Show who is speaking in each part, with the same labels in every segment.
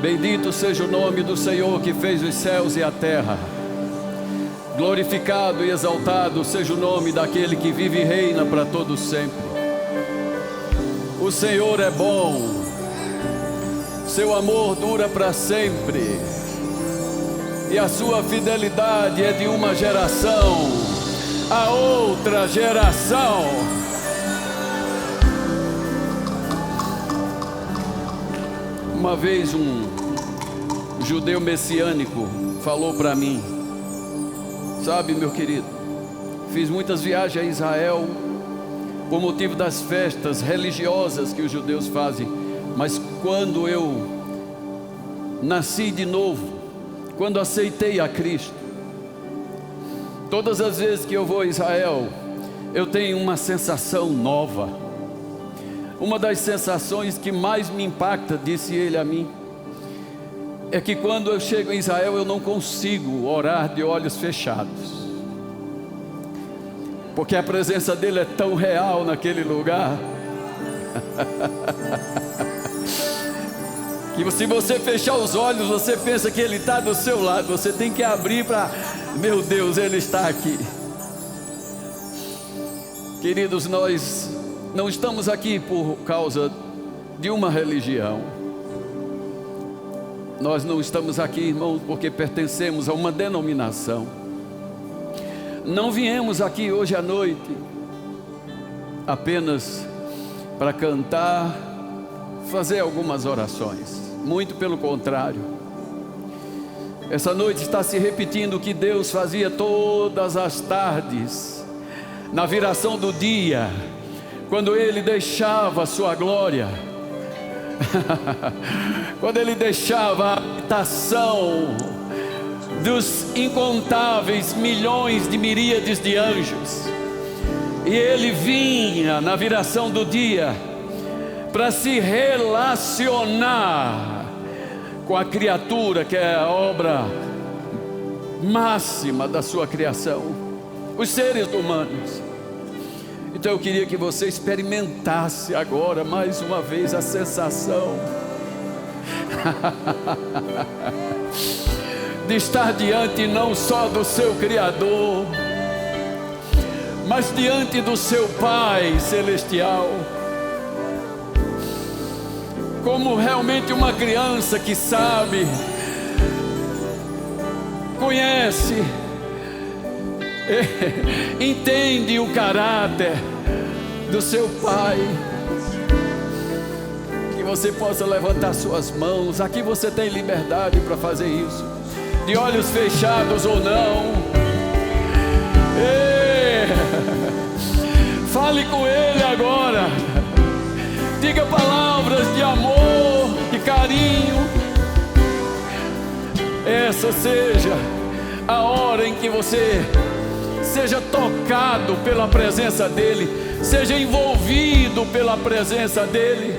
Speaker 1: Bendito seja o nome do Senhor que fez os céus e a terra. Glorificado e exaltado seja o nome daquele que vive e reina para todo sempre. O Senhor é bom, seu amor dura para sempre, e a sua fidelidade é de uma geração a outra geração. Uma vez um judeu messiânico falou para mim: sabe, meu querido, fiz muitas viagens a Israel por motivo das festas religiosas que os judeus fazem, mas quando eu nasci de novo, quando aceitei a Cristo, todas as vezes que eu vou a Israel, eu tenho uma sensação nova. Uma das sensações que mais me impacta, disse ele a mim, é que quando eu chego em Israel eu não consigo orar de olhos fechados, porque a presença dele é tão real naquele lugar que se você fechar os olhos, você pensa que ele está do seu lado. Você tem que abrir para, meu Deus, ele está aqui. Queridos, nós não estamos aqui por causa de uma religião. Nós não estamos aqui, irmãos, porque pertencemos a uma denominação. Não viemos aqui hoje à noite apenas para cantar, fazer algumas orações. Muito pelo contrário. Essa noite está se repetindo o que Deus fazia todas as tardes, na viração do dia, quando Ele deixava a sua glória, quando Ele deixava a habitação dos incontáveis milhões de miríades de anjos, e Ele vinha na viração do dia para se relacionar com a criatura que é a obra máxima da sua criação, os seres humanos. Então eu queria que você experimentasse agora mais uma vez a sensação de estar diante não só do seu Criador, mas diante do seu Pai Celestial, como realmente uma criança que sabe, conhece, entende o caráter do seu Pai. Que você possa levantar suas mãos. Aqui você tem liberdade para fazer isso, de olhos fechados ou não. Fale com Ele agora. Diga palavras de amor, de carinho. Essa seja a hora em que você seja tocado pela presença dEle, seja envolvido pela presença dEle,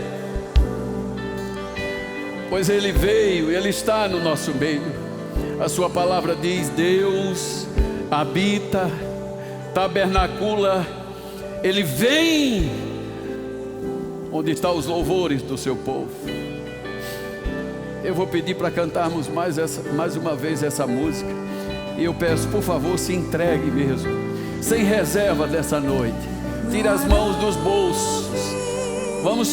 Speaker 1: pois Ele veio, Ele está no nosso meio. A sua palavra diz: Deus habita, tabernacula, Ele vem onde estão os louvores do seu povo. Eu vou pedir para cantarmos mais uma vez essa música. E eu peço, por favor, se entregue mesmo, sem reserva dessa noite. Tire as mãos dos bolsos. Vamos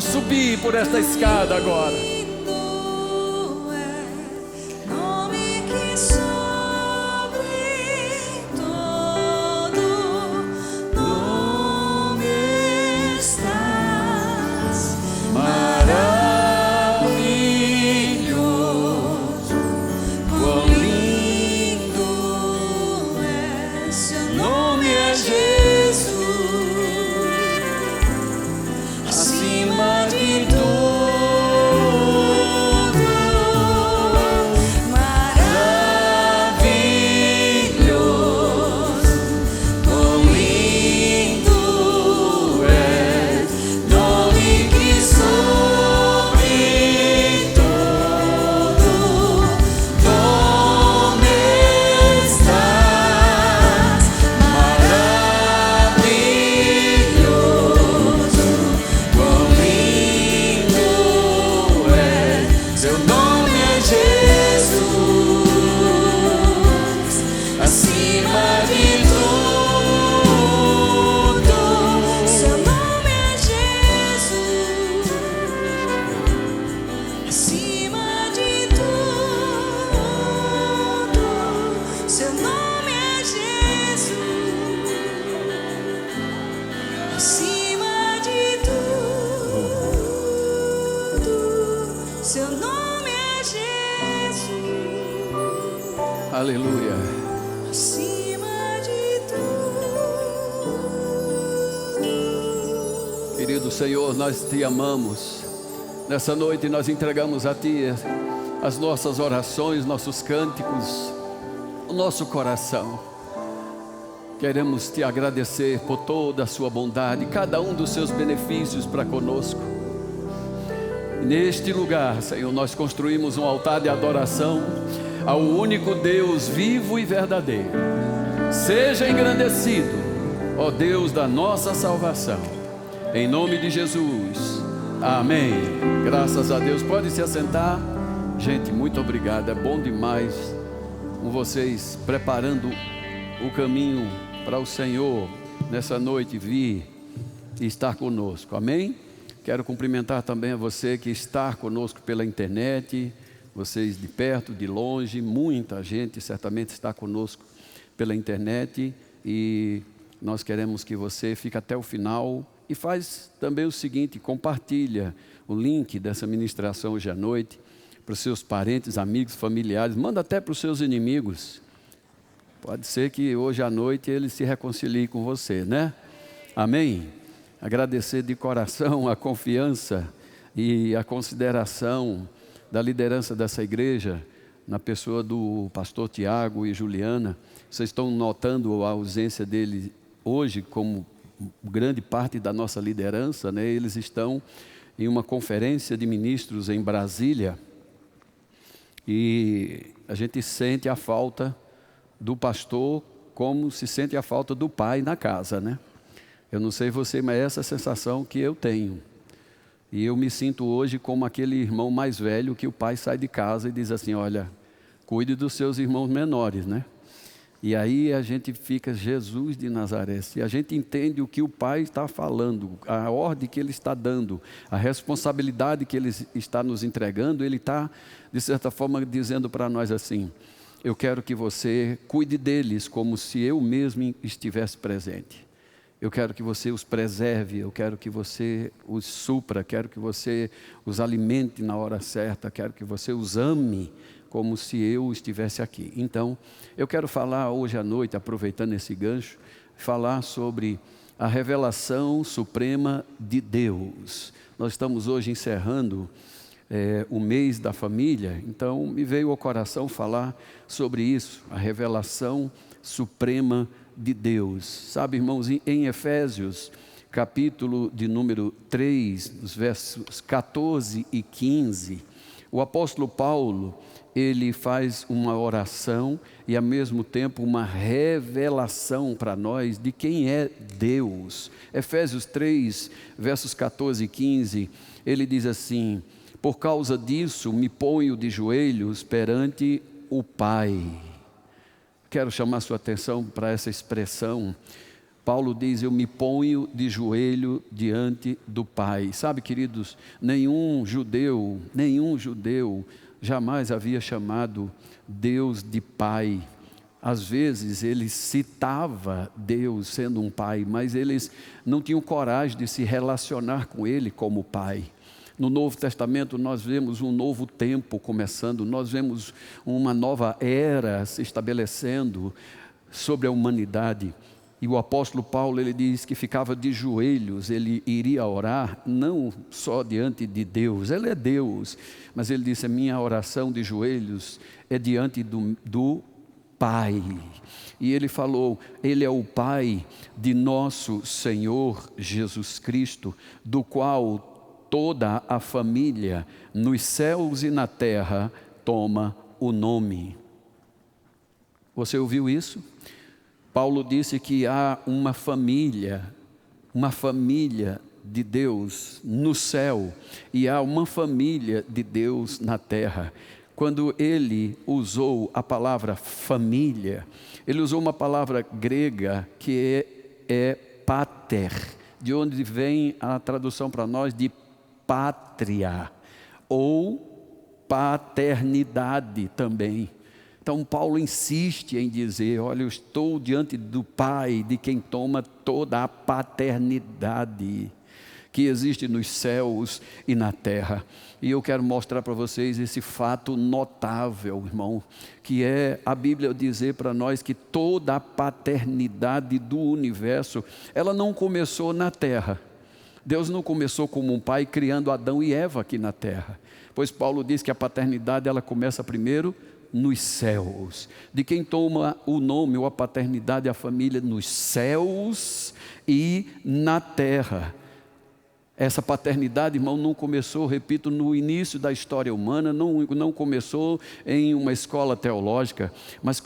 Speaker 1: subir por esta escada agora.
Speaker 2: Acima de tudo. acima de tudo, seu nome é Jesus, acima de tudo, seu nome é Jesus,
Speaker 1: Aleluia.
Speaker 2: acima de tudo.
Speaker 1: Querido Senhor, nós te amamos. Nessa noite nós entregamos a Ti as nossas orações, nossos cânticos, o nosso coração. Queremos Te agradecer por toda a Sua bondade, cada um dos Seus benefícios para conosco. Neste lugar, Senhor, nós construímos um altar de adoração ao único Deus vivo e verdadeiro. Seja engrandecido, ó Deus da nossa salvação. Em nome de Jesus. Amém. Graças a Deus. Pode se assentar. Gente, muito obrigado. É bom demais com vocês preparando o caminho para o Senhor nessa noite vir e estar conosco. Amém? Quero cumprimentar também a você que está conosco pela internet, vocês de perto, de longe, muita gente certamente está conosco pela internet e nós queremos que você fique até o final. E faz também o seguinte, compartilha o link dessa ministração hoje à noite para os seus parentes, amigos, familiares, manda até para os seus inimigos. Pode ser que hoje à noite eles se reconciliem com você, né? Amém? Agradecer de coração a confiança e a consideração da liderança dessa igreja, na pessoa do pastor Tiago e Juliana. Vocês estão notando a ausência dele hoje como grande parte da nossa liderança, né? Eles estão em uma conferência de ministros em Brasília e a gente sente a falta do pastor como se sente a falta do pai na casa, né? Eu não sei você, mas essa é a sensação que eu tenho. E eu me sinto hoje como aquele irmão mais velho que o pai sai de casa e diz assim, olha, cuide dos seus irmãos menores, né? E aí a gente fica, Jesus de Nazaré, e a gente entende o que o Pai está falando, a ordem que Ele está dando, a responsabilidade que Ele está nos entregando, Ele está, de certa forma, dizendo para nós assim, eu quero que você cuide deles como se eu mesmo estivesse presente. Eu quero que você os preserve, eu quero que você os supra, quero que você os alimente na hora certa, quero que você os ame como se eu estivesse aqui. Então, eu quero falar hoje à noite, aproveitando esse gancho, falar sobre a revelação suprema de Deus. Nós estamos hoje encerrando o mês da família, então me veio ao coração falar sobre isso, a revelação suprema de Deus. Sabe, irmãos, em Efésios, capítulo de número 3, os versos 14 e 15, o apóstolo Paulo, ele faz uma oração e ao mesmo tempo uma revelação para nós de quem é Deus. Efésios 3, versos 14 e 15, ele diz assim, por causa disso me ponho de joelhos perante o Pai. Quero chamar sua atenção para essa expressão. Paulo diz, eu me ponho de joelho diante do Pai. Sabe, queridos, nenhum judeu jamais havia chamado Deus de Pai. Às vezes ele citava Deus sendo um Pai, mas eles não tinham coragem de se relacionar com Ele como Pai. No Novo Testamento nós vemos um novo tempo começando, nós vemos uma nova era se estabelecendo sobre a humanidade. E o apóstolo Paulo, ele diz que ficava de joelhos, ele iria orar, não só diante de Deus, ele é Deus, mas ele disse, a minha oração de joelhos é diante do Pai. E ele falou, ele é o Pai de nosso Senhor Jesus Cristo, do qual toda a família, nos céus e na terra, toma o nome. Você ouviu isso? Paulo disse que há uma família de Deus no céu e há uma família de Deus na terra. Quando ele usou a palavra família, ele usou uma palavra grega que é pater, de onde vem a tradução para nós de pátria ou paternidade também. Então Paulo insiste em dizer, olha, eu estou diante do Pai, de quem toma toda a paternidade que existe nos céus e na terra. E eu quero mostrar para vocês esse fato notável, irmão, que é a Bíblia dizer para nós que toda a paternidade do universo, ela não começou na terra. Deus não começou como um pai criando Adão e Eva aqui na terra. Pois Paulo diz que a paternidade ela começa primeiro nos céus. De quem toma o nome ou a paternidade, a família nos céus e na terra. Essa paternidade, irmão, não começou, repito, no início da história humana, não começou em uma escola teológica, mas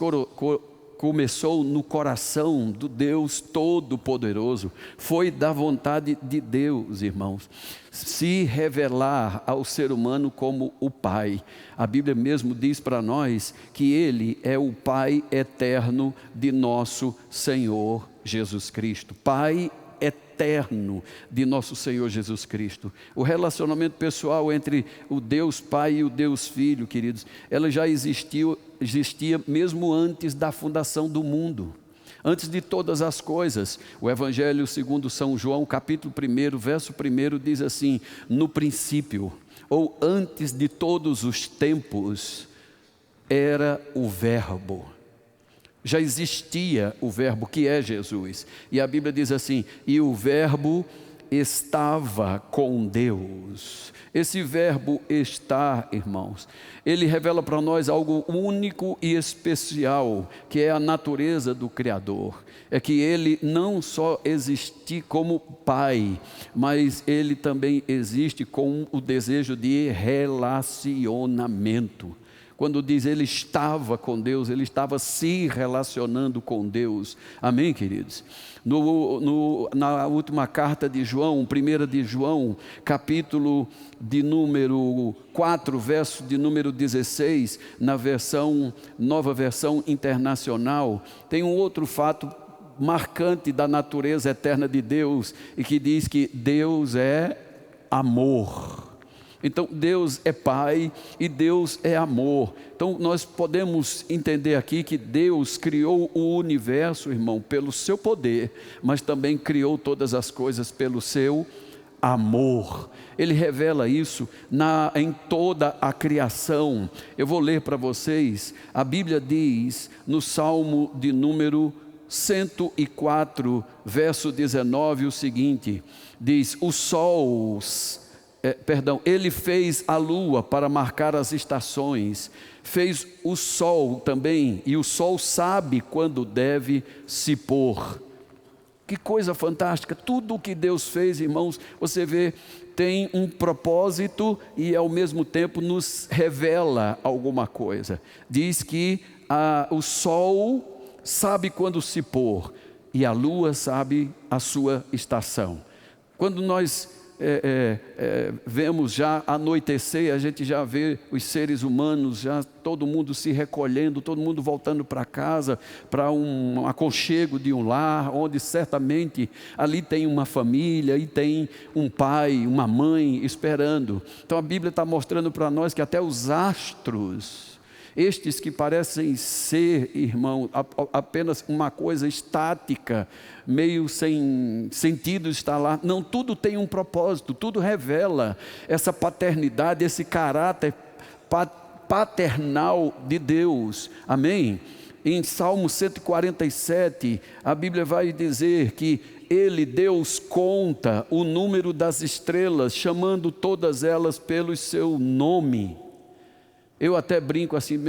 Speaker 1: começou no coração do Deus Todo-Poderoso. Foi da vontade de Deus, irmãos, se revelar ao ser humano como o Pai. A Bíblia mesmo diz para nós que Ele é o Pai eterno de nosso Senhor Jesus Cristo. Pai eterno de nosso Senhor Jesus Cristo. O relacionamento pessoal entre o Deus Pai e o Deus Filho, queridos, ela já existia mesmo antes da fundação do mundo. Antes de todas as coisas. O Evangelho segundo São João, capítulo 1, verso 1, diz assim: no princípio, ou antes de todos os tempos, era o Verbo. Já existia o Verbo, que é Jesus. E a Bíblia diz assim: e o Verbo estava com Deus. Esse verbo estar, irmãos, ele revela para nós algo único e especial, que é a natureza do Criador. É que ele não só existe como Pai, mas ele também existe com o desejo de relacionamento. Quando diz ele estava com Deus, ele estava se relacionando com Deus. Amém, queridos? Na última carta de João, 1 de João, capítulo de número 4, verso de número 16, na nova versão internacional, tem um outro fato marcante da natureza eterna de Deus, e que diz que Deus é amor. Então Deus é Pai e Deus é amor. Então nós podemos entender aqui que Deus criou o universo, irmão, pelo seu poder, mas também criou todas as coisas pelo seu amor. Ele revela isso em toda a criação. Eu vou ler para vocês. A Bíblia diz no Salmo de número 104, verso 19, o seguinte: diz, ele fez a lua para marcar as estações, fez o sol também, e o sol sabe quando deve se pôr. Que coisa fantástica! Tudo o que Deus fez, irmãos, você vê, tem um propósito e ao mesmo tempo nos revela alguma coisa. Diz que o sol sabe quando se pôr e a lua sabe a sua estação. Quando nós vemos já anoitecer, a gente já vê os seres humanos, já todo mundo se recolhendo, todo mundo voltando para casa, para um aconchego de um lar, onde certamente ali tem uma família e tem um pai, uma mãe esperando. Então a Bíblia está mostrando para nós que até os astros, estes que parecem ser, irmão, apenas uma coisa estática, meio sem sentido estar lá. Não, tudo tem um propósito, tudo revela essa paternidade, esse caráter paternal de Deus. Amém? Em Salmo 147, a Bíblia vai dizer que Deus conta o número das estrelas, chamando todas elas pelo seu nome. Eu até brinco assim,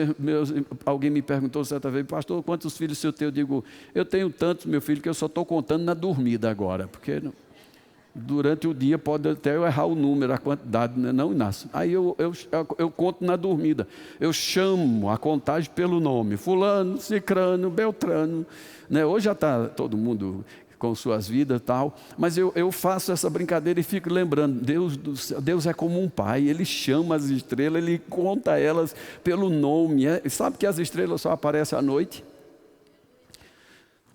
Speaker 1: alguém me perguntou certa vez: pastor, quantos filhos o senhor tem? Eu digo, eu tenho tantos, meu filho, que eu só estou contando na dormida agora, porque durante o dia pode até eu errar o número, a quantidade, não, Inácio? Aí eu conto na dormida, eu chamo a contagem pelo nome, fulano, cicrano, beltrano, né? Hoje já está todo mundo com suas vidas e tal, mas eu faço essa brincadeira e fico lembrando, Deus é como um pai, Ele chama as estrelas, Ele conta elas pelo nome. Sabe que as estrelas só aparecem à noite?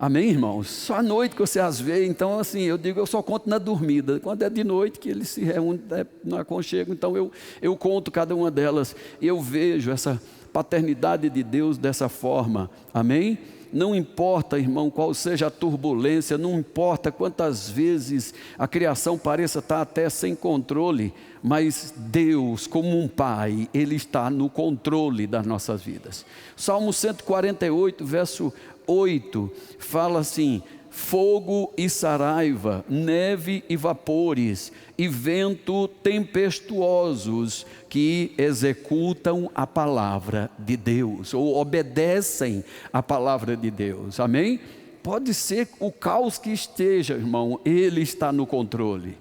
Speaker 1: Amém, irmãos? Só à noite que você as vê. Então, assim, eu digo, eu só conto na dormida. Quando é de noite que eles se reúnem no aconchego, então eu conto cada uma delas. E eu vejo essa paternidade de Deus dessa forma. Amém? Não importa, irmão, qual seja a turbulência, não importa quantas vezes a criação pareça estar até sem controle, mas Deus, como um pai, Ele está no controle das nossas vidas. Salmo 148, verso 8, fala assim: fogo e saraiva, neve e vapores, e vento tempestuosos, que executam a palavra de Deus, ou obedecem a palavra de Deus, amém? Pode ser o caos que esteja, irmão, Ele está no controle,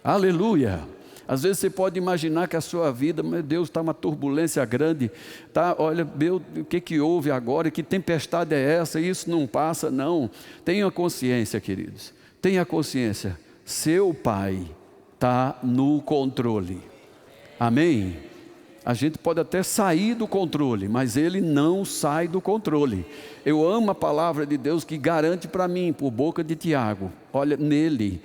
Speaker 1: aleluia. Às vezes você pode imaginar que a sua vida, meu Deus, está uma turbulência grande, tá? Olha, meu, o que houve agora? Que tempestade é essa? Isso não passa, não. Tenha consciência, queridos, tenha consciência, seu Pai está no controle, amém? A gente pode até sair do controle, mas Ele não sai do controle. Eu amo a palavra de Deus que garante para mim, por boca de Tiago, olha, nele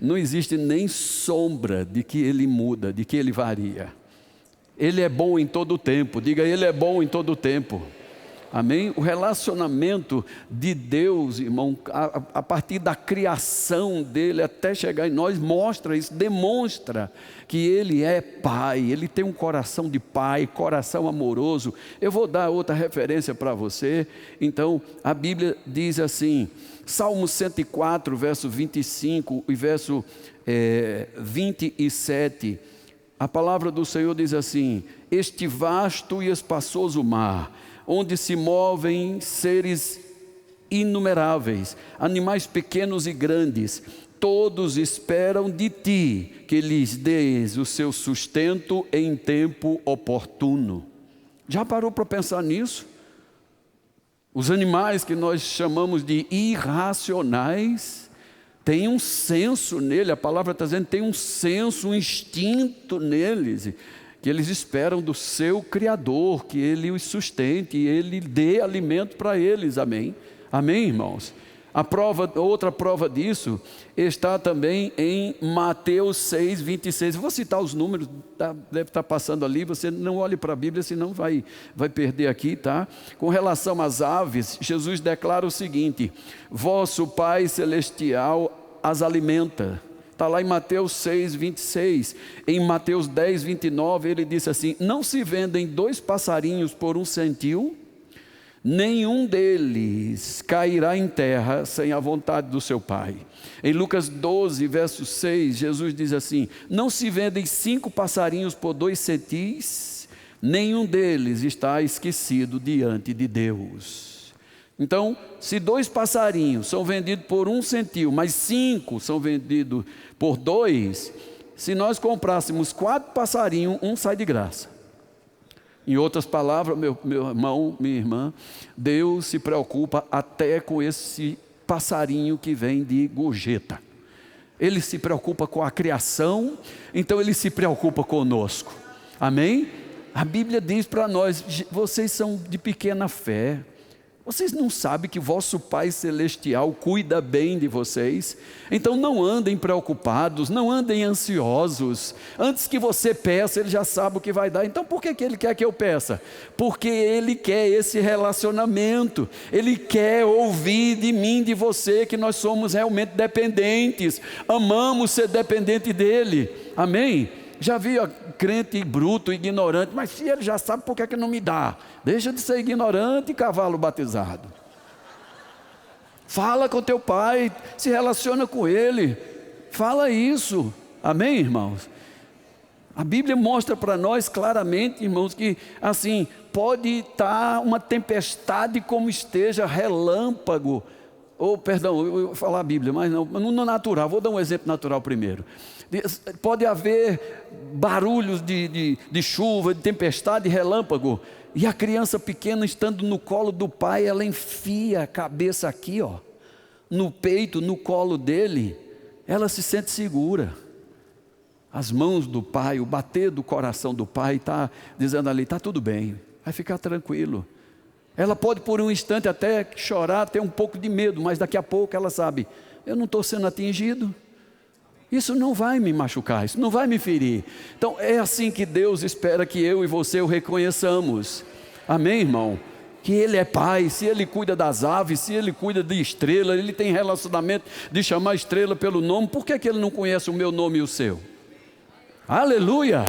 Speaker 1: não existe nem sombra de que Ele muda, de que Ele varia. Ele é bom em todo o tempo, diga, Ele é bom em todo o tempo. Amém? O relacionamento de Deus, irmão, a partir da criação dele até chegar em nós, mostra isso, demonstra que Ele é Pai, Ele tem um coração de Pai, coração amoroso. Eu vou dar outra referência para você. Então, a Bíblia diz assim, Salmo 104, verso 25 e verso 27, a palavra do Senhor diz assim: este vasto e espaçoso mar, onde se movem seres inumeráveis, animais pequenos e grandes, todos esperam de ti que lhes dês o seu sustento em tempo oportuno. Já parou para pensar nisso? Os animais que nós chamamos de irracionais, tem um senso nele, a palavra está dizendo, tem um senso, um instinto neles, que eles esperam do seu Criador, que Ele os sustente, e Ele dê alimento para eles, amém? Amém, irmãos? Outra prova disso está também em Mateus 6, 26. Eu vou citar os números, deve estar passando ali, você não olhe para a Bíblia, senão vai perder aqui, tá? Com relação às aves, Jesus declara o seguinte: vosso Pai Celestial as alimenta. Está lá em Mateus 6, 26. Em Mateus 10, 29, ele disse assim: não se vendem 2 passarinhos por 1 centil, nenhum deles cairá em terra sem a vontade do seu Pai. Em Lucas 12, verso 6, Jesus diz assim: não se vendem 5 passarinhos por 2 centis, nenhum deles está esquecido diante de Deus. Então, se 2 passarinhos são vendidos por 1 centil, mas 5 são vendidos por 2, se nós comprássemos 4 passarinhos, 1 sai de graça. Em outras palavras, meu irmão, minha irmã, Deus se preocupa até com esse passarinho que vem de gorjeta. Ele se preocupa com a criação, então Ele se preocupa conosco. Amém? A Bíblia diz para nós: vocês são de pequena fé. Vocês não sabem que vosso Pai Celestial cuida bem de vocês? Então não andem preocupados, não andem ansiosos. Antes que você peça, Ele já sabe o que vai dar. Então por que Ele quer que eu peça? Porque Ele quer esse relacionamento. Ele quer ouvir de mim, de você, que nós somos realmente dependentes. Amamos ser dependente dEle. Amém? Já vi crente bruto, ignorante, mas se ele já sabe, por que não me dá? Deixa de ser ignorante, cavalo batizado. Fala com teu pai, se relaciona com ele, fala isso, amém, irmãos? A Bíblia mostra para nós claramente, irmãos, que assim, pode estar uma tempestade como esteja, relâmpago, perdão, eu vou falar a Bíblia, mas não no natural, vou dar um exemplo natural primeiro. Pode haver barulhos de chuva, de tempestade, de relâmpago, e a criança pequena estando no colo do pai, ela enfia a cabeça aqui, ó, no peito, no colo dele, ela se sente segura. As mãos do pai, o bater do coração do pai está dizendo ali: está tudo bem, vai ficar tranquilo. Ela pode por um instante até chorar, ter um pouco de medo, mas daqui a pouco ela sabe, eu não estou sendo atingido. Isso não vai me machucar, isso não vai me ferir. Então é assim que Deus espera que eu e você o reconheçamos. Amém, irmão? Que Ele é Pai, se Ele cuida das aves, se Ele cuida de estrela, Ele tem relacionamento de chamar a estrela pelo nome, por que Ele não conhece o meu nome e o seu? Aleluia!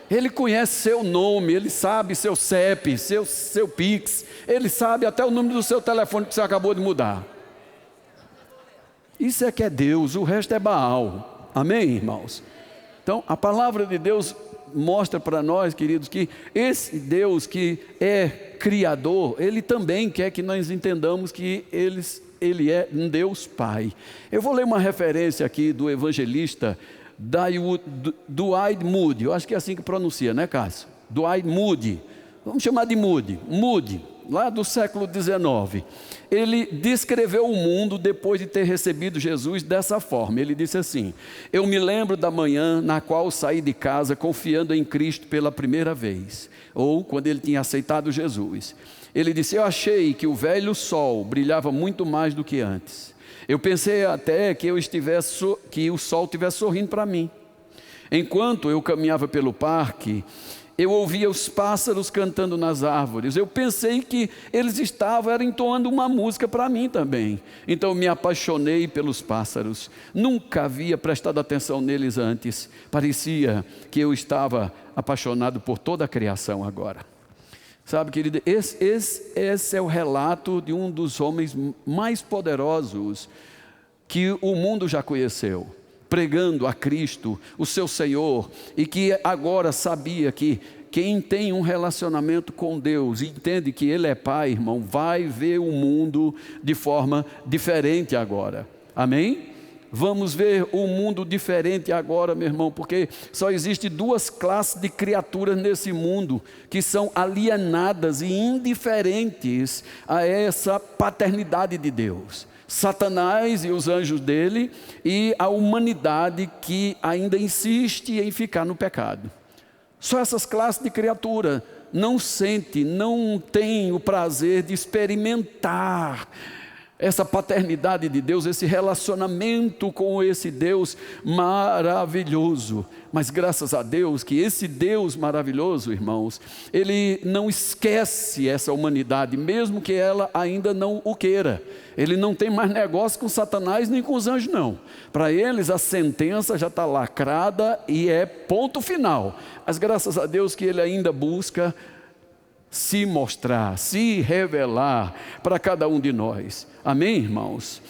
Speaker 1: Ele conhece seu nome, Ele sabe seu CEP, seu Pix, Ele sabe até o número do seu telefone que você acabou de mudar. Isso é que é Deus, o resto é Baal. Amém, irmãos? Então, a palavra de Deus mostra para nós, queridos, que esse Deus que é Criador, Ele também quer que nós entendamos que Ele é um Deus Pai. Eu vou ler uma referência aqui do evangelista Dwight Moody, eu acho que é assim que pronuncia, né, Cássio? Dwight Moody, vamos chamar de Moody, lá do século XIX. Ele descreveu o mundo depois de ter recebido Jesus dessa forma. Ele disse assim: eu me lembro da manhã na qual saí de casa confiando em Cristo pela primeira vez, ou quando ele tinha aceitado Jesus. Ele disse: eu achei que o velho sol brilhava muito mais do que antes. Eu pensei até que o sol estivesse sorrindo para mim. Enquanto eu caminhava pelo parque, eu ouvia os pássaros cantando nas árvores. Eu pensei que eles estavam entoando uma música para mim também. Então me apaixonei pelos pássaros. Nunca havia prestado atenção neles antes. Parecia que eu estava apaixonado por toda a criação agora. Sabe, querido, esse é o relato de um dos homens mais poderosos que o mundo já conheceu, pregando a Cristo, o seu Senhor, e que agora sabia que quem tem um relacionamento com Deus e entende que Ele é Pai, irmão, vai ver o mundo de forma diferente agora. Amém? Vamos ver o mundo diferente agora, meu irmão, porque só existe duas classes de criaturas nesse mundo que são alienadas e indiferentes a essa paternidade de Deus. Satanás e os anjos dele, e a humanidade que ainda insiste em ficar no pecado. Só essas classes de criatura não tem o prazer de experimentar essa paternidade de Deus, esse relacionamento com esse Deus maravilhoso. Mas graças a Deus que esse Deus maravilhoso, irmãos, Ele não esquece essa humanidade, mesmo que ela ainda não o queira. Ele não tem mais negócio com Satanás nem com os anjos, não. Para eles a sentença já está lacrada e é ponto final. Mas graças a Deus que Ele ainda busca se mostrar, se revelar para cada um de nós. Amém, irmãos?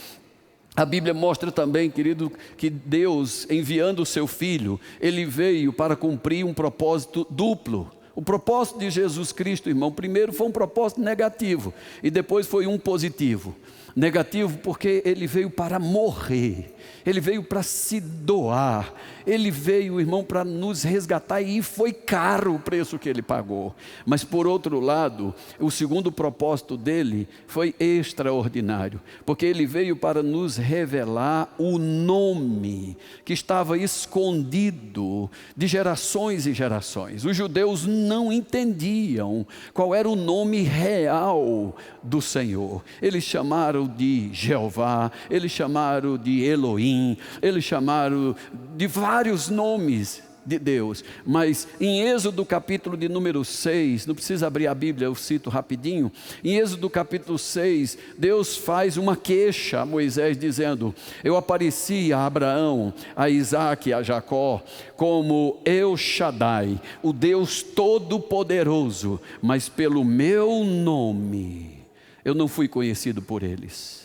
Speaker 1: A Bíblia mostra também, querido, que Deus, enviando o seu Filho, Ele veio para cumprir um propósito duplo. O propósito de Jesus Cristo, irmão, primeiro foi um propósito negativo e depois foi um positivo. Negativo porque Ele veio para morrer, Ele veio para se doar, Ele veio, irmão, para nos resgatar, e foi caro o preço que Ele pagou. Mas por outro lado, o segundo propósito dele foi extraordinário, porque Ele veio para nos revelar o nome que estava escondido de gerações e gerações. Os judeus não entendiam qual era o nome real do Senhor. Eles chamaram de Jeová, eles chamaram de Elohim, eles chamaram de vários nomes de Deus. Mas em Êxodo capítulo de número 6, não precisa abrir a Bíblia, eu cito rapidinho. Em Êxodo capítulo 6, Deus faz uma queixa a Moisés dizendo: eu apareci a Abraão, a Isaac e a Jacó como El Shaddai, o Deus Todo-Poderoso, mas pelo meu nome eu não fui conhecido por eles.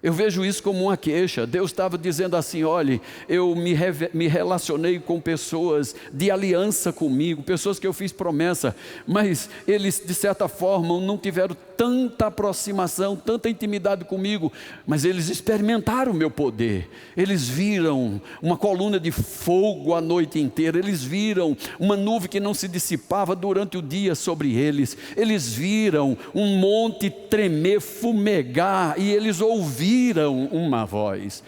Speaker 1: Eu vejo isso como uma queixa. Deus estava dizendo assim: olhe, eu me relacionei com pessoas de aliança comigo, pessoas que eu fiz promessa, mas eles de certa forma não tiveram tanta aproximação, tanta intimidade comigo, mas eles experimentaram o meu poder. Eles viram uma coluna de fogo a noite inteira, eles viram uma nuvem que não se dissipava durante o dia sobre eles, eles viram um monte tremer, fumegar, e eles ouviram uma voz.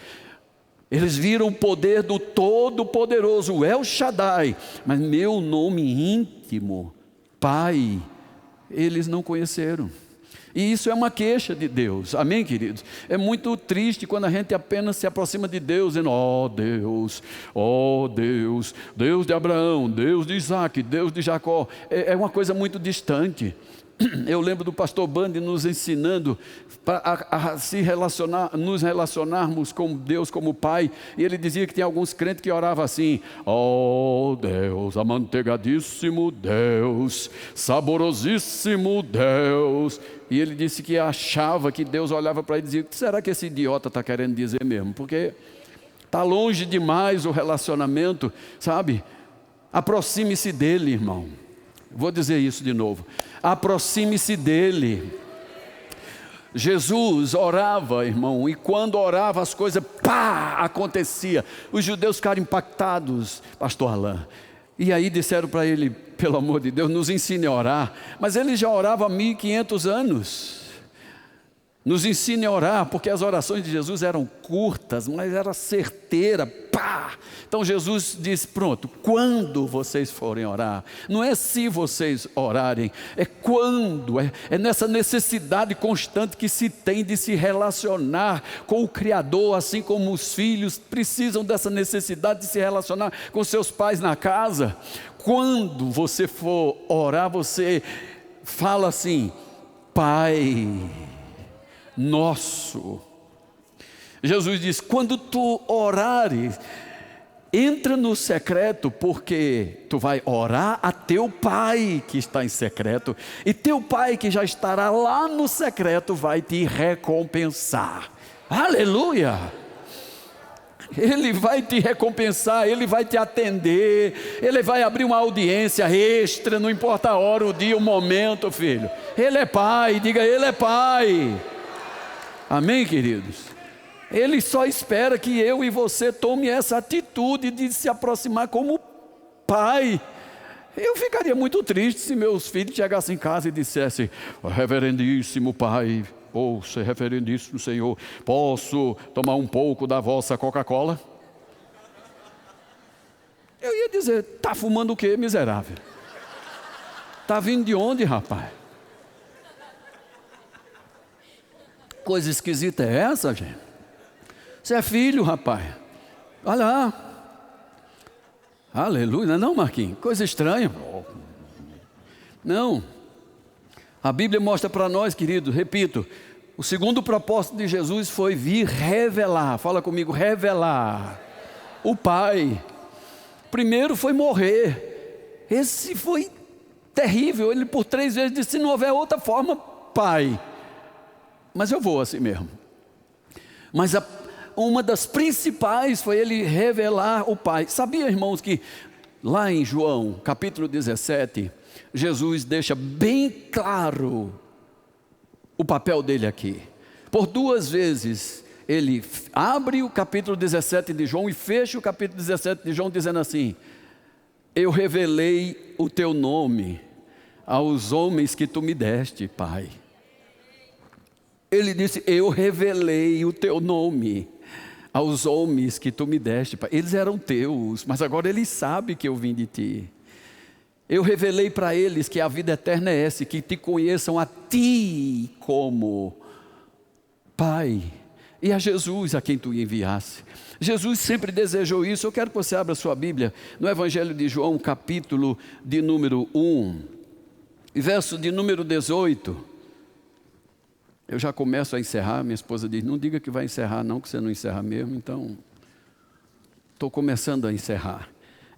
Speaker 1: Eles viram o poder do Todo-Poderoso, o El Shaddai, mas meu nome íntimo, Pai, eles não conheceram. E isso é uma queixa de Deus, amém, queridos? É muito triste quando a gente apenas se aproxima de Deus, dizendo: ó Deus, Deus de Abraão, Deus de Isaac, Deus de Jacó. É uma coisa muito distante. Eu lembro do pastor Bandi nos ensinando a se relacionar, nos relacionarmos com Deus como Pai, e ele dizia que tem alguns crentes que oravam assim: ó Deus, amanteigadíssimo Deus, saborosíssimo Deus. E ele disse que achava que Deus olhava para ele e dizia: será que esse idiota está querendo dizer mesmo? Porque está longe demais o relacionamento, sabe? Aproxime-se dele, irmão. Vou dizer isso de novo: aproxime-se dele. Jesus orava, irmão, e quando orava as coisas, acontecia. Os judeus ficaram impactados, pastor Alain. E aí disseram para ele: pelo amor de Deus, nos ensine a orar. Mas ele já orava há 1500 anos. Nos ensine a orar, porque as orações de Jesus eram curtas, mas era certeira. Então Jesus disse: pronto, quando vocês forem orar, não é se vocês orarem, é quando, é nessa necessidade constante que se tem de se relacionar com o Criador, assim como os filhos precisam dessa necessidade de se relacionar com seus pais na casa. Quando você for orar, você fala assim: Pai nosso. Jesus diz: quando tu orares, entra no secreto, porque tu vai orar a teu Pai que está em secreto, e teu Pai que já estará lá no secreto vai te recompensar. Aleluia! Ele vai te recompensar, Ele vai te atender, Ele vai abrir uma audiência extra, não importa a hora, o dia, o momento, filho. Ele é Pai, diga: Ele é Pai. Amém, queridos? Ele só espera que eu e você tome essa atitude de se aproximar como Pai. Eu ficaria muito triste se meus filhos chegassem em casa e dissessem: reverendíssimo Pai, ouça, reverendíssimo Senhor, posso tomar um pouco da vossa Coca-Cola? Eu ia dizer: está fumando o quê, miserável? Está vindo de onde, rapaz? Coisa esquisita é essa, gente? Você é filho, rapaz. Olha lá. Aleluia. Não, Marquinhos? Coisa estranha. Não. A Bíblia mostra para nós, querido, repito, o segundo propósito de Jesus foi vir revelar. Fala comigo: revelar o Pai. Primeiro foi morrer. Esse foi terrível. Ele por 3 vezes disse: se não houver outra forma, Pai. Mas eu vou assim mesmo. Mas uma das principais foi ele revelar o Pai. Sabia, irmãos, que lá em João, capítulo 17, Jesus deixa bem claro o papel dele aqui. Por 2 vezes, ele abre o capítulo 17 de João e fecha o capítulo 17 de João dizendo assim: eu revelei o teu nome aos homens que tu me deste, Pai. Ele disse: eu revelei o teu nome aos homens que tu me deste, Pai. Eles eram teus, mas agora eles sabem que eu vim de ti. Eu revelei para eles que a vida eterna é essa, que te conheçam a ti como Pai, e a Jesus a quem tu enviasse. Jesus sempre desejou isso. Eu quero que você abra sua Bíblia no Evangelho de João, capítulo de número 1, verso de número 18. Eu já começo a encerrar. Minha esposa diz: não diga que vai encerrar não, que você não encerra mesmo. Então, estou começando a encerrar.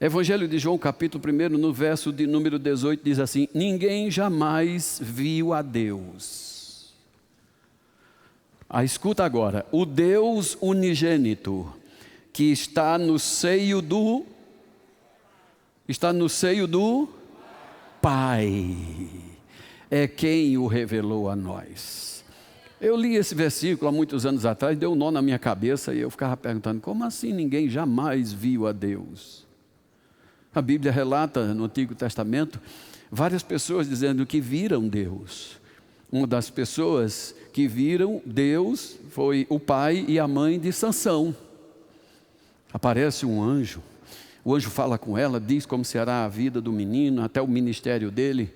Speaker 1: Evangelho de João, capítulo 1, no verso de número 18, diz assim: ninguém jamais viu a Deus. Escuta agora: o Deus unigênito, que está no seio do Pai, é quem o revelou a nós. Eu li esse versículo há muitos anos atrás, deu um nó na minha cabeça e eu ficava perguntando: como assim ninguém jamais viu a Deus? A Bíblia relata no Antigo Testamento várias pessoas dizendo que viram Deus. Uma das pessoas que viram Deus foi o pai e a mãe de Sansão. Aparece um anjo, o anjo fala com ela, diz como será a vida do menino, até o ministério dele.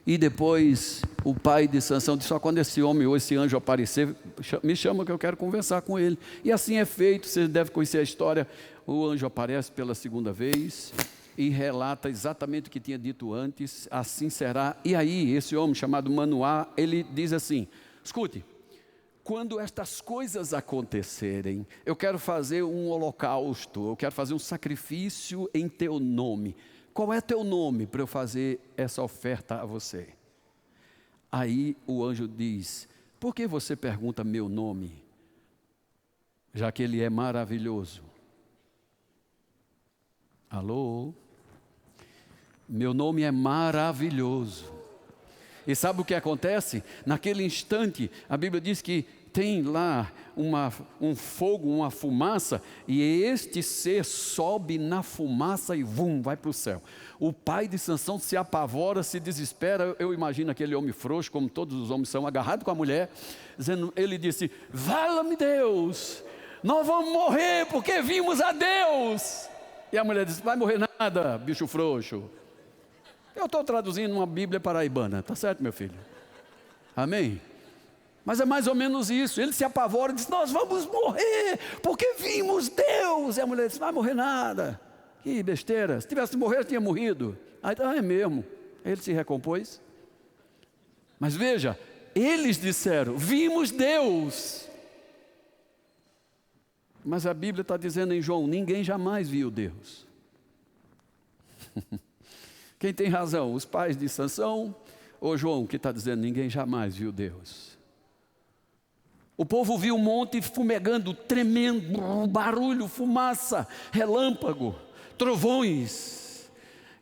Speaker 1: E depois o pai de Sansão disse: só quando esse homem ou esse anjo aparecer, me chama que eu quero conversar com ele. E assim é feito, vocês devem conhecer a história. O anjo aparece pela segunda vez e relata exatamente o que tinha dito antes, assim será. E aí esse homem chamado Manoá, ele diz assim: escute, quando estas coisas acontecerem, eu quero fazer um holocausto, eu quero fazer um sacrifício em teu nome. Qual é teu nome para eu fazer essa oferta a você? Aí o anjo diz: por que você pergunta meu nome? Já que ele é maravilhoso. Alô? Meu nome é maravilhoso. E sabe o que acontece? Naquele instante, a Bíblia diz que tem lá um fogo, uma fumaça, e este ser sobe na fumaça e vai para o céu. O pai de Sansão se apavora, se desespera. Eu imagino aquele homem frouxo, como todos os homens são, agarrado com a mulher, dizendo, ele disse: vala-me Deus, nós vamos morrer porque vimos a Deus. E a mulher disse: vai morrer nada, bicho frouxo. Eu estou traduzindo uma Bíblia paraibana, tá certo, meu filho? Amém? Mas é mais ou menos isso. Ele se apavora e diz: nós vamos morrer, porque vimos Deus. E a mulher disse: não vai morrer nada. Que besteira, se tivesse morrido, tinha morrido. Aí, é mesmo. Ele se recompôs. Mas veja, eles disseram: vimos Deus. Mas a Bíblia está dizendo em João: ninguém jamais viu Deus. Quem tem razão? Os pais de Sansão ou João, que está dizendo ninguém jamais viu Deus? O povo viu um monte fumegando, tremendo, barulho, fumaça, relâmpago, trovões.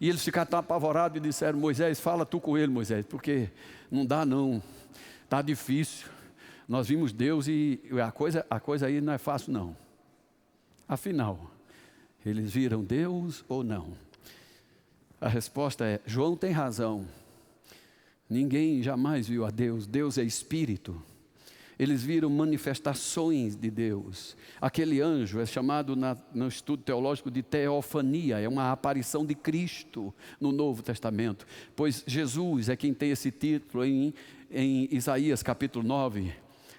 Speaker 1: E eles ficaram tão apavorados e disseram: Moisés, fala tu com ele, Moisés, porque não dá não, está difícil. Nós vimos Deus e a coisa aí não é fácil não. Afinal, eles viram Deus ou não? A resposta é: João tem razão. Ninguém jamais viu a Deus. Deus é espírito. Eles viram manifestações de Deus. Aquele anjo é chamado no estudo teológico de teofania, é uma aparição de Cristo no Novo Testamento, pois Jesus é quem tem esse título em Isaías capítulo 9.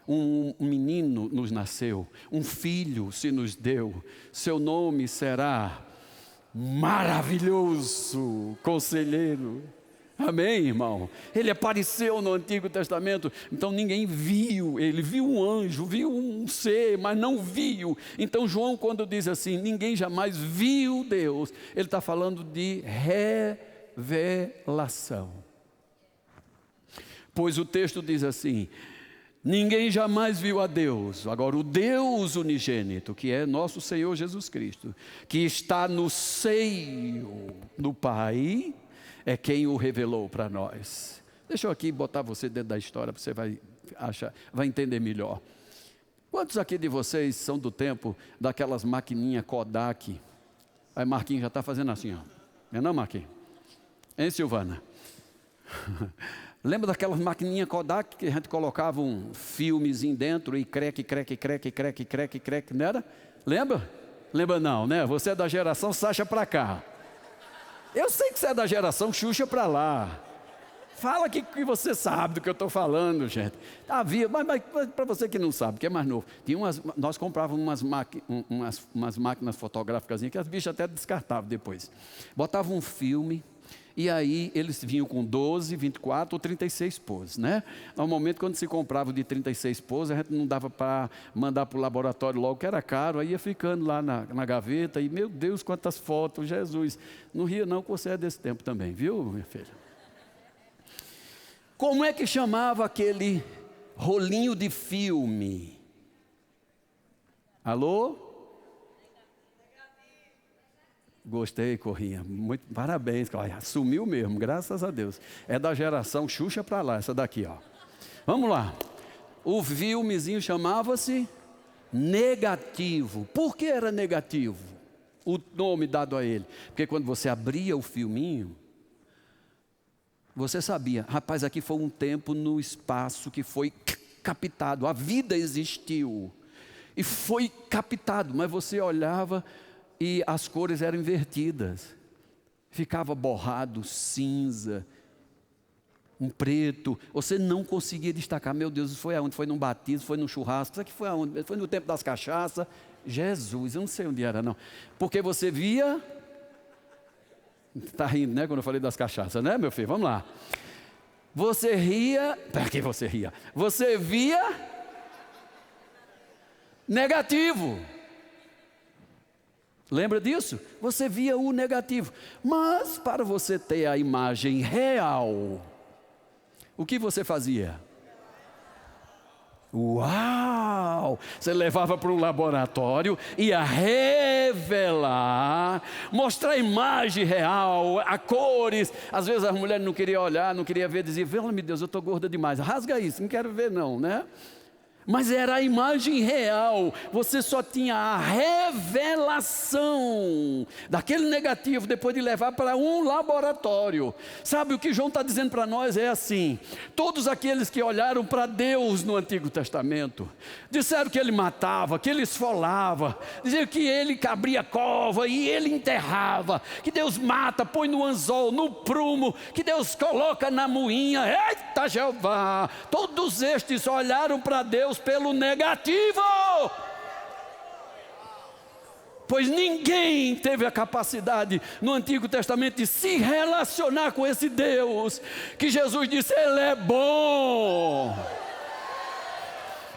Speaker 1: Um menino nos nasceu, um filho se nos deu, seu nome será Maravilhoso Conselheiro. Amém, irmão? Ele apareceu no Antigo Testamento, então ninguém viu, ele viu um anjo, viu um ser, mas não viu. Então João, quando diz assim, ninguém jamais viu Deus, ele está falando de revelação. Pois o texto diz assim: ninguém jamais viu a Deus. Agora, o Deus unigênito, que é nosso Senhor Jesus Cristo, que está no seio do Pai, é quem o revelou para nós. Deixa eu aqui botar você dentro da história, você vai entender melhor. Quantos aqui de vocês são do tempo daquelas maquininhas Kodak? Aí Marquinhos já está fazendo assim, ó. Não, Marquinhos? Hein, Silvana? Lembra daquelas maquininhas Kodak que a gente colocava um filmezinho dentro e creque, não era? Lembra? Lembra não, né? Você é da geração Sacha para cá. Eu sei que você é da geração Xuxa para lá. Fala que você sabe do que eu estou falando, gente. Havia, mas para você que não sabe, que é mais novo, nós comprávamos umas máquinas fotográficas que as bichas até descartavam depois. Botavam um filme. E aí eles vinham com 12, 24 ou 36 poses, né? Normalmente quando se comprava de 36 poses, a gente não dava para mandar para o laboratório logo, que era caro, aí ia ficando lá na gaveta, e meu Deus, quantas fotos, Jesus. Não ria não, que você é desse tempo também, viu, minha filha? Como é que chamava aquele rolinho de filme? Alô? Gostei, Corrinha, muito parabéns, sumiu mesmo, graças a Deus. É da geração Xuxa para lá, essa daqui, ó. Vamos lá. O filmezinho chamava-se Negativo. Por que era negativo? O nome dado a ele. Porque quando você abria o filminho, você sabia, rapaz, aqui foi um tempo no espaço que foi captado, a vida existiu e foi captado, mas você olhava e as cores eram invertidas, ficava borrado, cinza. um preto, você não conseguia destacar. Meu Deus, foi aonde? Foi num batismo, foi num churrasco, isso aqui foi aonde? Foi no tempo das cachaças. Jesus, eu não sei onde era não. Porque você via... Está rindo, né, quando eu falei das cachaças, né, meu filho? Vamos lá. Você ria... Para que você ria? Você via... negativo. Lembra disso? Você via o negativo. Mas para você ter a imagem real, o que você fazia? Uau! Você levava para o laboratório, ia revelar, mostrar a imagem real, a cores. Às vezes as mulheres não queriam olhar, não queriam ver, diziam, pelo amor de Deus, eu estou gorda demais. Rasga isso, não quero ver não, né? Mas era a imagem real, você só tinha a revelação daquele negativo depois de levar para um laboratório. Sabe o que João está dizendo para nós? É assim: todos aqueles que olharam para Deus no Antigo Testamento, disseram que Ele matava, que Ele esfolava, diziam que Ele abria cova e Ele enterrava, que Deus mata, põe no anzol, no prumo, que Deus coloca na moinha. Eita Jeová! Todos estes olharam para Deus pelo negativo, pois ninguém teve a capacidade no Antigo Testamento de se relacionar com esse Deus, que Jesus disse, Ele é bom,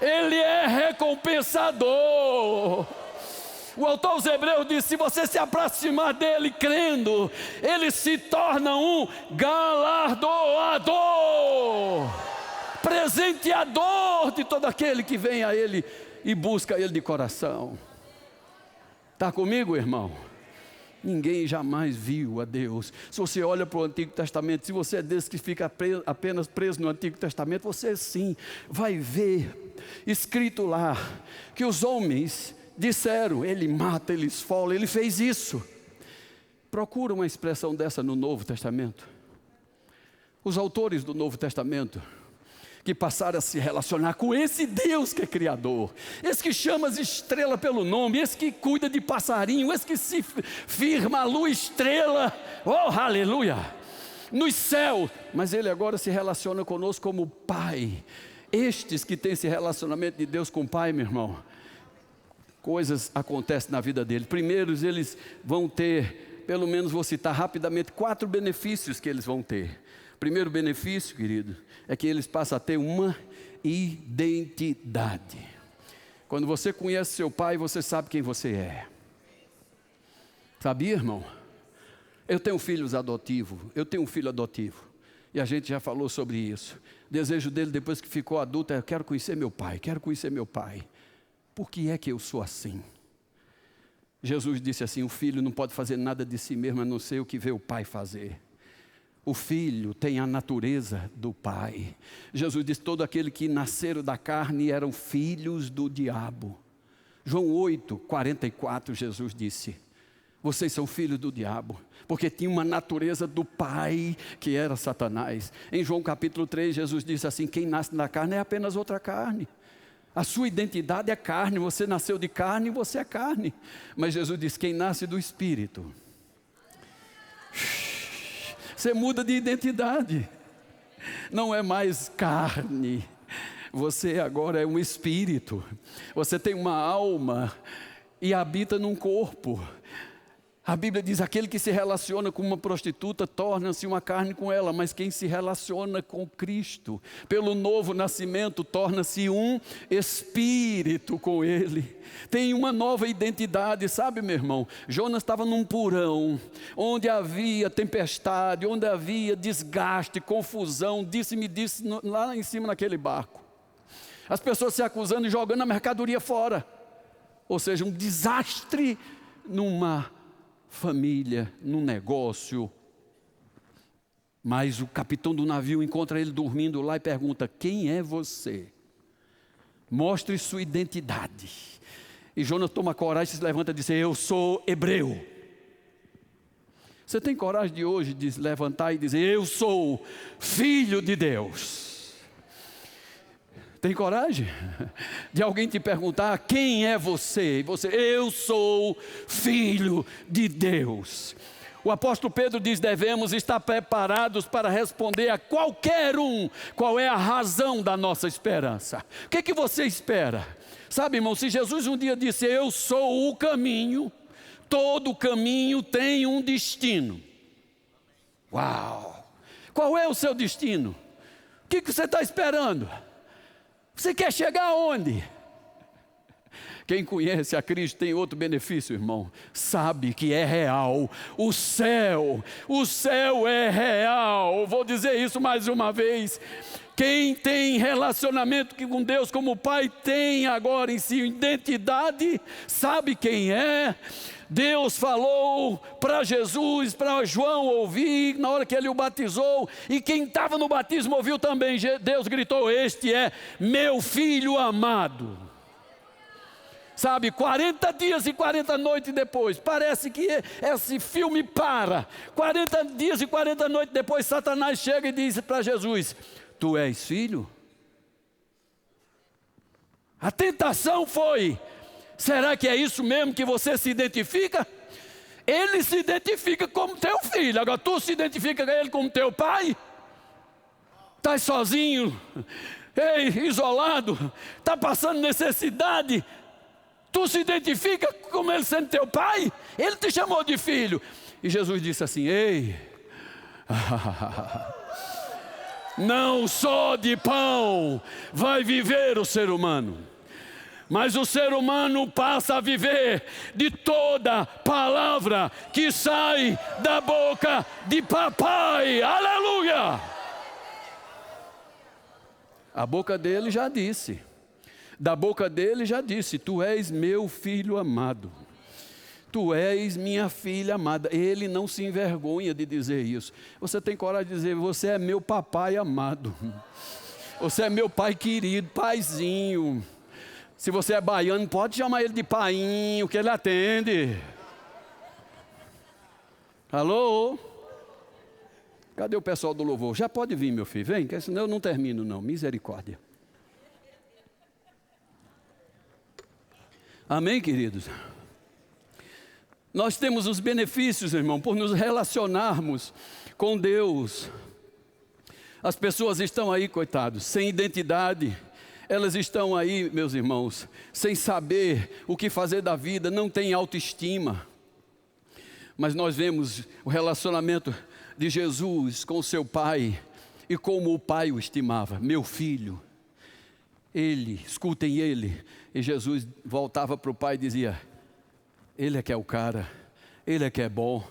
Speaker 1: Ele é recompensador. O autor aos Hebreus diz, se você se aproximar dele crendo, ele se torna um galardoador, presenteador de todo aquele que vem a Ele e busca Ele de coração. Está comigo, irmão? Ninguém jamais viu a Deus. Se você olha para o Antigo Testamento, se você é desse que fica apenas preso no Antigo Testamento, você sim vai ver escrito lá que os homens disseram, Ele mata, Ele esfola, Ele fez isso. Procura uma expressão dessa no Novo Testamento. Os autores do Novo Testamento que passaram a se relacionar com esse Deus que é Criador, esse que chama as estrelas pelo nome, esse que cuida de passarinho, esse que se firma a lua estrela, oh aleluia, nos céus, mas Ele agora se relaciona conosco como Pai. Estes que têm esse relacionamento de Deus com o Pai, meu irmão, coisas acontecem na vida deles. Primeiro, eles vão ter, pelo menos vou citar rapidamente, 4 benefícios que eles vão ter. Primeiro benefício, querido, é que eles passam a ter uma identidade. Quando você conhece seu pai, você sabe quem você é. Sabia, irmão? Eu tenho filhos adotivos, eu tenho um filho adotivo. E a gente já falou sobre isso. O desejo dele, depois que ficou adulto, é: eu quero conhecer meu pai, quero conhecer meu pai. Por que é que eu sou assim? Jesus disse assim: o filho não pode fazer nada de si mesmo, a não ser o que vê o pai fazer. O filho tem a natureza do pai. Jesus disse: todo aquele que nasceram da carne eram filhos do diabo. João 8:44, Jesus disse: vocês são filhos do diabo, porque tinha uma natureza do pai, que era Satanás. Em João capítulo 3, Jesus disse assim: quem nasce da carne é apenas outra carne. A sua identidade é carne, você nasceu de carne e você é carne. Mas Jesus disse: quem nasce do Espírito, você muda de identidade, não é mais carne, você agora é um espírito, você tem uma alma e habita num corpo. A Bíblia diz: aquele que se relaciona com uma prostituta torna-se uma carne com ela, mas quem se relaciona com Cristo, pelo novo nascimento, torna-se um espírito com Ele. Tem uma nova identidade, sabe, meu irmão? Jonas estava num porão, onde havia tempestade, onde havia desgaste, confusão, disse-me disse lá em cima naquele barco. As pessoas se acusando e jogando a mercadoria fora. Ou seja, um desastre numa família, num negócio. Mas o capitão do navio encontra ele dormindo lá e pergunta: quem é você? Mostre sua identidade. E Jonas toma coragem, se levanta e diz: eu sou hebreu. Você tem coragem de hoje de se levantar e dizer: eu sou filho de Deus? Tem coragem de alguém te perguntar: quem é você? E você: eu sou filho de Deus. O apóstolo Pedro diz: devemos estar preparados para responder a qualquer um qual é a razão da nossa esperança. O que você espera? Sabe, irmão, se Jesus um dia disse: eu sou o caminho, todo caminho tem um destino. Uau! Qual é o seu destino? O que você está esperando? Você quer chegar aonde? Quem conhece a Cristo tem outro benefício, irmão. Sabe que é real. O céu é real. Vou dizer isso mais uma vez. Quem tem relacionamento com Deus como Pai tem agora em si identidade, sabe quem é. Deus falou para Jesus, para João ouvir na hora que ele o batizou, e quem estava no batismo ouviu também. Deus gritou: este é meu filho amado. Sabe, 40 dias e 40 noites depois, parece que esse filme para. 40 dias e 40 noites depois, Satanás chega e diz para Jesus: tu és filho? A tentação foi: será que é isso mesmo que você se identifica? Ele se identifica como teu filho, agora tu se identifica com ele como teu pai? Estás sozinho, isolado, está passando necessidade. Tu se identifica como ele sendo teu pai? Ele te chamou de filho. E Jesus disse assim: ei, não só de pão vai viver o ser humano, mas o ser humano passa a viver de toda palavra que sai da boca de papai. Aleluia! A boca dele já disse. Da boca dele já disse: tu és meu filho amado, tu és minha filha amada. Ele não se envergonha de dizer isso. Você tem coragem de dizer: você é meu papai amado, você é meu pai querido, paizinho. Se você é baiano, pode chamar ele de painho, que ele atende. Alô? Cadê o pessoal do louvor? Já pode vir, meu filho, vem, que senão eu não termino não, misericórdia. Amém, queridos? Nós temos os benefícios, irmão, por nos relacionarmos com Deus. As pessoas estão aí, coitados, sem identidade. Elas estão aí, meus irmãos, sem saber o que fazer da vida, não têm autoestima. Mas nós vemos o relacionamento de Jesus com o seu Pai e como o Pai o estimava. Meu filho, escutem ele. E Jesus voltava para o Pai e dizia: ele é que é o cara, ele é que é bom.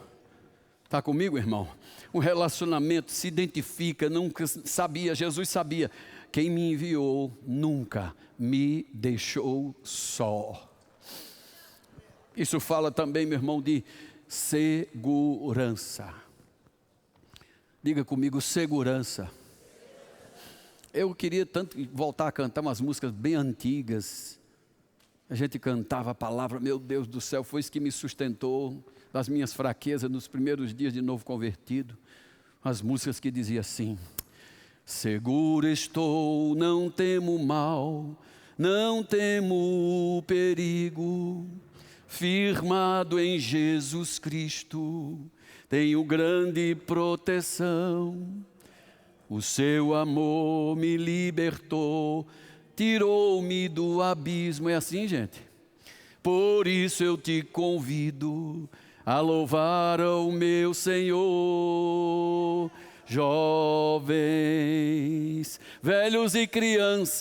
Speaker 1: Está comigo, irmão? Um relacionamento se identifica, nunca sabia, Jesus sabia: quem me enviou nunca me deixou só. Isso fala também, meu irmão, de segurança. Diga comigo: segurança. Eu queria tanto voltar a cantar umas músicas bem antigas. A gente cantava a palavra, meu Deus do céu, foi isso que me sustentou das minhas fraquezas nos primeiros dias de novo convertido. As músicas que diziam assim: seguro estou, não temo mal, não temo perigo, firmado em Jesus Cristo, tenho grande proteção. O seu amor me libertou, tirou-me do abismo. É assim, gente? Por isso eu te convido a louvar o meu Senhor. Jovens, velhos e crianças,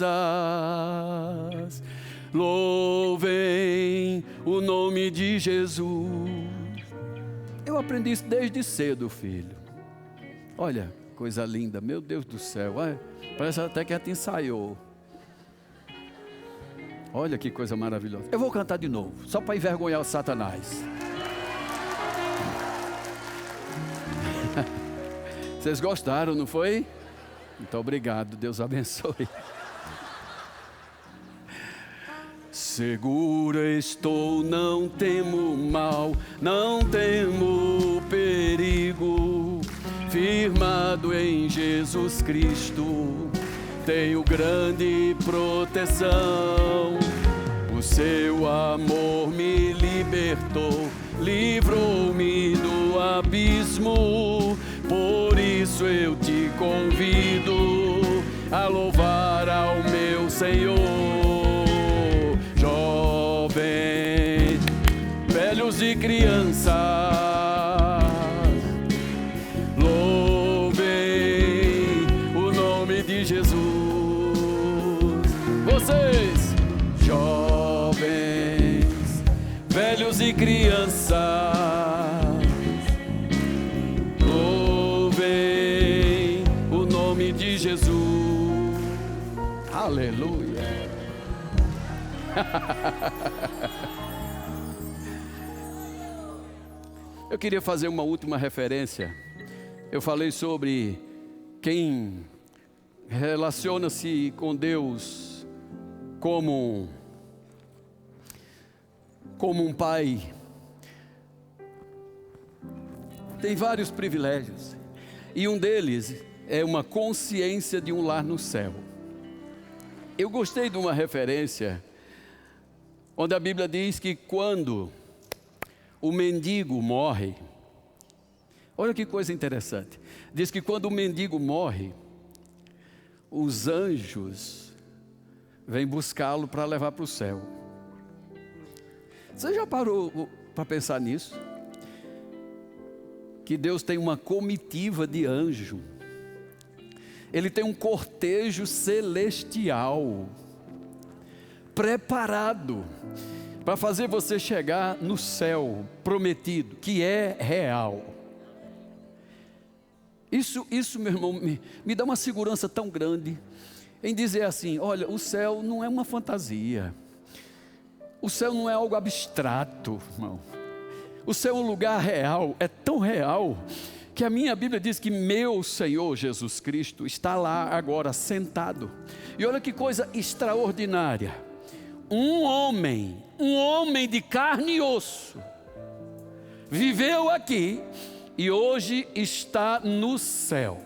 Speaker 1: louvem o nome de Jesus. Eu aprendi isso desde cedo, filho. Olha, coisa linda, meu Deus do céu. Parece até que a gente ensaiou. Olha que coisa maravilhosa. Eu vou cantar de novo, só para envergonhar o Satanás. Vocês gostaram, não foi? Muito obrigado, Deus abençoe. Segura estou, não temo mal, não temo perigo, firmado em Jesus Cristo, tenho grande proteção. O seu amor me libertou, livrou-me do abismo. Por isso eu te convido a louvar ao meu Senhor. Jovens, velhos e crianças, louvem o nome de Jesus. Vocês, jovens, velhos e crianças, louvem o nome de Jesus. Aleluia. Eu queria fazer uma última referência. Eu falei sobre quem relaciona-se com Deus como um pai. Tem vários privilégios. E um deles é uma consciência de um lar no céu. Eu gostei de uma referência onde a Bíblia diz que quando o mendigo morre, olha que coisa interessante, diz que quando o mendigo morre, os anjos vêm buscá-lo para levar para o céu. Você já parou para pensar nisso? Que Deus tem uma comitiva de anjo, Ele tem um cortejo celestial preparado para fazer você chegar no céu prometido, que é real. Isso meu irmão, me dá uma segurança tão grande em dizer assim: olha, o céu não é uma fantasia, o céu não é algo abstrato, irmão. O céu é um lugar real, é tão real que a minha Bíblia diz que meu Senhor Jesus Cristo está lá agora sentado. E olha que coisa extraordinária. Um homem de carne e osso, viveu aqui e hoje está no céu.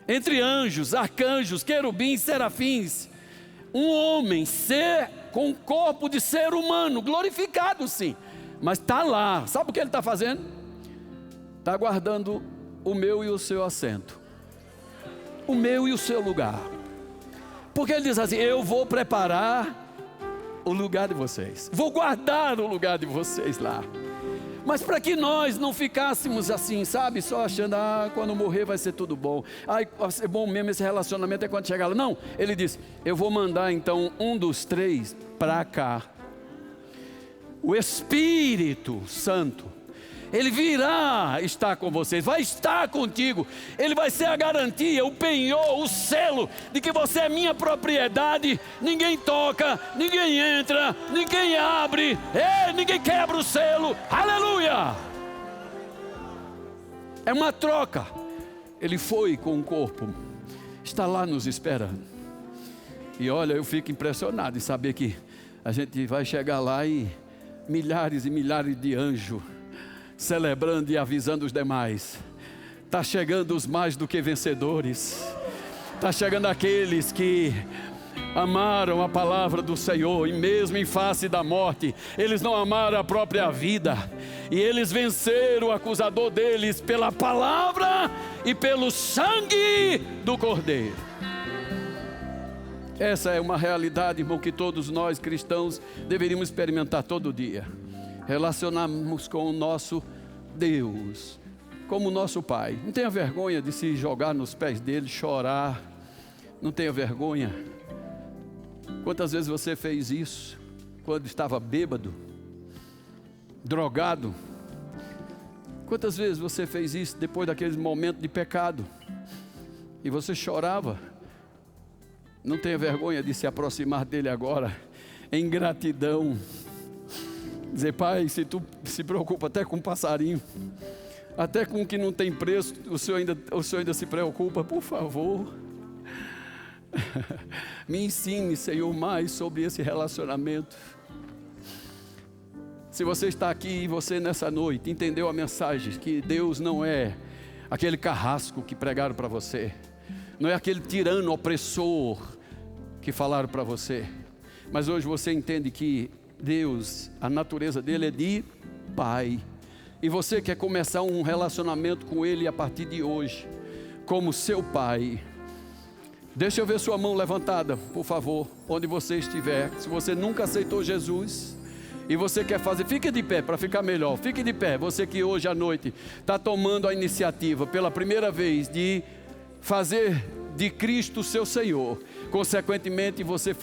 Speaker 1: Entre anjos, arcanjos, querubins, serafins, um homem, ser com corpo de ser humano, glorificado sim, mas está lá. Sabe o que ele está fazendo? Está guardando o meu e o seu assento, o meu e o seu lugar. Porque ele diz assim: eu vou preparar o lugar de vocês, vou guardar o lugar de vocês lá. Mas para que nós não ficássemos assim, sabe, só achando, quando morrer vai ser tudo bom, vai ser bom mesmo esse relacionamento é quando chegar lá. Não, ele diz: eu vou mandar então um dos três para cá, o Espírito Santo. Ele virá estar com vocês, vai estar contigo. Ele vai ser a garantia, o penhor, o selo de que você é minha propriedade. Ninguém toca, ninguém entra, ninguém abre, ninguém quebra o selo. Aleluia! É uma troca. Ele foi com o corpo, está lá nos esperando. E olha, eu fico impressionado em saber que a gente vai chegar lá e milhares e milhares de anjos celebrando e avisando os demais. Está chegando os mais do que vencedores. Está chegando aqueles que amaram a palavra do Senhor, e mesmo em face da morte, eles não amaram a própria vida, e eles venceram o acusador deles pela palavra e pelo sangue do Cordeiro. Essa é uma realidade, irmão, que todos nós cristãos deveríamos experimentar todo dia. Relacionarmos com o nosso Deus como nosso Pai. Não tenha vergonha de se jogar nos pés dele, chorar. Não tenha vergonha. Quantas vezes você fez isso quando estava bêbado, drogado? Quantas vezes você fez isso depois daqueles momentos de pecado e você chorava? Não tenha vergonha de se aproximar dele agora em gratidão. Dizer: Pai, se tu se preocupa até com um passarinho, até com o que não tem preço, o Senhor ainda se preocupa, por favor. Me ensine, Senhor, mais sobre esse relacionamento. Se você está aqui e você nessa noite entendeu a mensagem, que Deus não é aquele carrasco que pregaram para você, não é aquele tirano opressor que falaram para você, mas hoje você entende que Deus, a natureza dele é de Pai. E você quer começar um relacionamento com Ele a partir de hoje, como seu Pai. Deixa eu ver sua mão levantada, por favor, onde você estiver. Se você nunca aceitou Jesus e você quer fazer, fique de pé para ficar melhor. Fique de pé, você que hoje à noite está tomando a iniciativa pela primeira vez de fazer de Cristo seu Senhor. Consequentemente, você faz